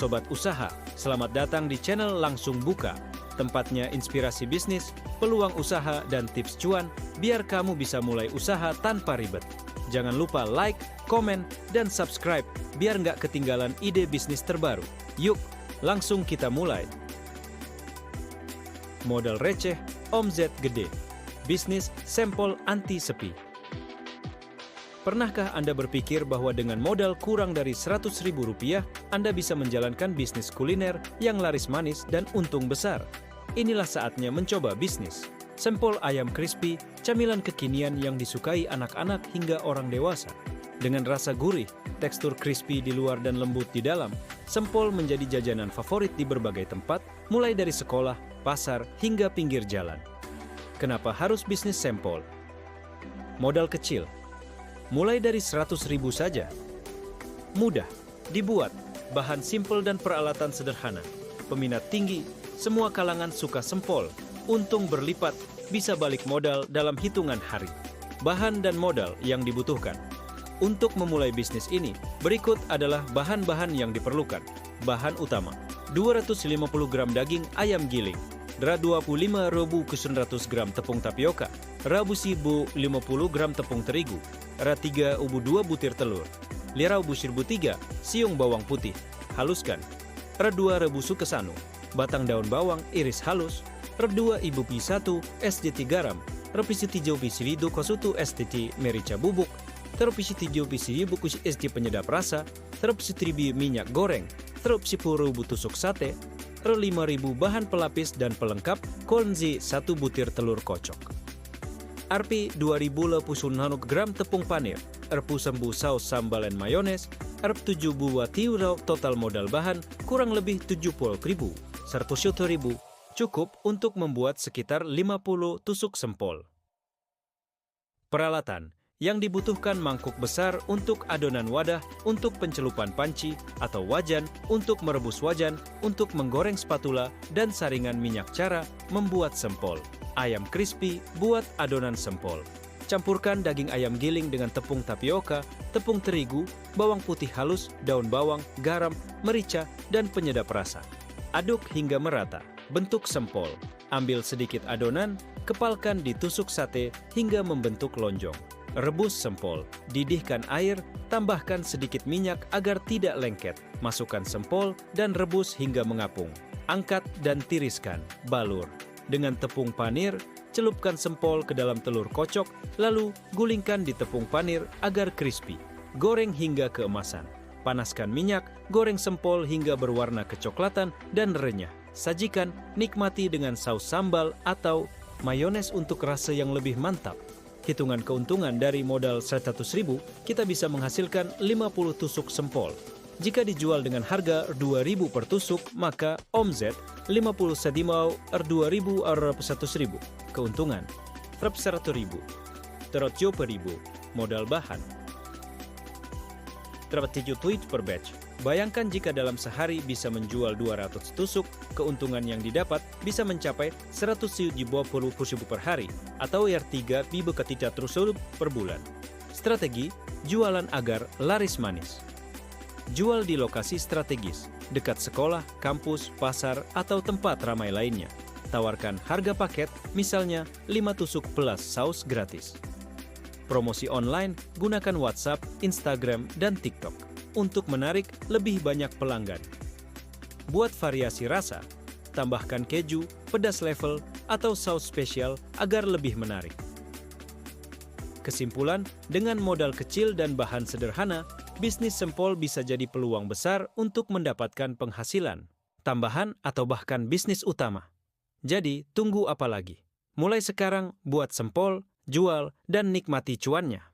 Sobat Usaha, selamat datang di channel Langsung Buka. Tempatnya inspirasi bisnis, peluang usaha, dan tips cuan biar kamu bisa mulai usaha tanpa ribet. Jangan lupa like, komen, dan subscribe biar nggak ketinggalan ide bisnis terbaru. Yuk, langsung kita mulai. Modal receh, omzet gede. Bisnis sampel anti sepi. Pernahkah Anda berpikir bahwa dengan modal kurang dari Rp100.000, Anda bisa menjalankan bisnis kuliner yang laris manis dan untung besar? Inilah saatnya mencoba bisnis. Sampel ayam crispy, camilan kekinian yang disukai anak-anak hingga orang dewasa. Dengan rasa gurih, tekstur crispy di luar dan lembut di dalam, sampel menjadi jajanan favorit di berbagai tempat, mulai dari sekolah, pasar, hingga pinggir jalan. Kenapa harus bisnis sampel? Modal kecil. Mulai dari Rp100.000 saja. Mudah, dibuat, bahan simpel dan peralatan sederhana. Peminat tinggi, semua kalangan suka sampel. Untung berlipat, bisa balik modal dalam hitungan hari. Bahan dan modal yang dibutuhkan. Untuk memulai bisnis ini, berikut adalah bahan-bahan yang diperlukan. Bahan utama, 250 gram daging ayam giling, 25.900 gram tepung tapioka, Rabu-sibu 50 gram tepung terigu, Ra3 ubu 2 butir telur, Lirau busirbu 3, siung bawang putih, haluskan, Ra2 rebusu kesanu, batang daun bawang iris halus, Ra2 ibu pi 1, SDT garam, Repisi 3 pisi vidu kosutu SDT merica bubuk, Terpisi 3 pisi bukus SD penyedap rasa, Terpisi 3 minyak goreng, Terpisi 10 tusuk sate, Ra5.000 bahan pelapis dan pelengkap, Konzi 1 butir telur kocok. Rp 2.000 gram tepung panir, Rp sembu saus sambal dan mayones, Rp 7 buah tiurau total modal bahan kurang lebih 70.000, Rp100.000 cukup untuk membuat sekitar 50 tusuk sampel. Peralatan yang dibutuhkan: mangkuk besar untuk adonan, wadah untuk pencelupan panci atau wajan untuk merebus, wajan untuk menggoreng spatula, dan saringan minyak. Cara membuat sampel ayam crispy, buat adonan sampel. Campurkan daging ayam giling dengan tepung tapioka, tepung terigu, bawang putih halus, daun bawang, garam, merica, dan penyedap rasa. Aduk hingga merata. Bentuk sampel. Ambil sedikit adonan, kepalkan di tusuk sate hingga membentuk lonjong. Rebus sampel, didihkan air, tambahkan sedikit minyak agar tidak lengket. Masukkan sampel dan rebus hingga mengapung. Angkat dan tiriskan, balur. Dengan tepung panir, celupkan sampel ke dalam telur kocok, lalu gulingkan di tepung panir agar crispy. Goreng hingga keemasan. Panaskan minyak, goreng sampel hingga berwarna kecoklatan dan renyah. Sajikan, nikmati dengan saus sambal atau mayones untuk rasa yang lebih mantap. Hitungan keuntungan dari modal Rp100.000, kita bisa menghasilkan 50 tusuk sampel. Jika dijual dengan harga Rp2.000 per tusuk, maka omzet 50 sedimau Rp2.000 Rp100.000. Keuntungan Rp100.000. Rp7.000. Modal bahan Rp7 per batch. Bayangkan jika dalam sehari bisa menjual 200 tusuk, keuntungan yang didapat bisa mencapai Rp170.000 per hari atau R3 ribu ketita terus per bulan. Strategi jualan agar laris manis. Jual di lokasi strategis, dekat sekolah, kampus, pasar, atau tempat ramai lainnya. Tawarkan harga paket, misalnya 5 tusuk plus saus gratis. Promosi online, gunakan WhatsApp, Instagram, dan TikTok untuk menarik lebih banyak pelanggan. Buat variasi rasa, tambahkan keju, pedas level, atau saus spesial agar lebih menarik. Kesimpulan, dengan modal kecil dan bahan sederhana, bisnis sampel bisa jadi peluang besar untuk mendapatkan penghasilan tambahan atau bahkan bisnis utama. Jadi, tunggu apa lagi? Mulai sekarang, buat sampel, jual, dan nikmati cuannya.